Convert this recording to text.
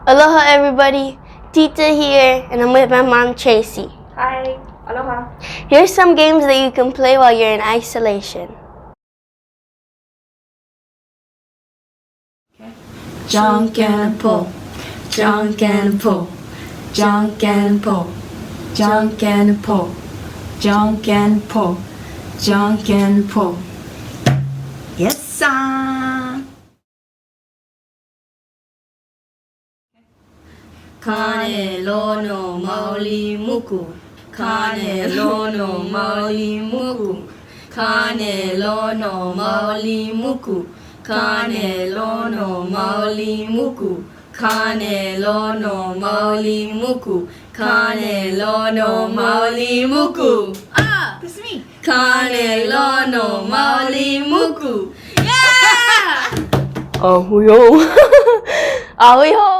Aloha everybody, Tita here, and I'm with my mom Tracy. Hi, aloha. Here's some games that you can play while you're in isolation. Junk and pull, junk and pull, junk and pull, junk and pull, junk and pull, junk and pull. Yes, sir. Kane lono maoli muku, kane lono maoli muku, kane lono maoli muku, kane lono maoli muku, kane lono maoli muku, kane lono maoli muku. Ah, that's me. Kane lono maoli muku. Yeah! Ahuyo. Ahuyo.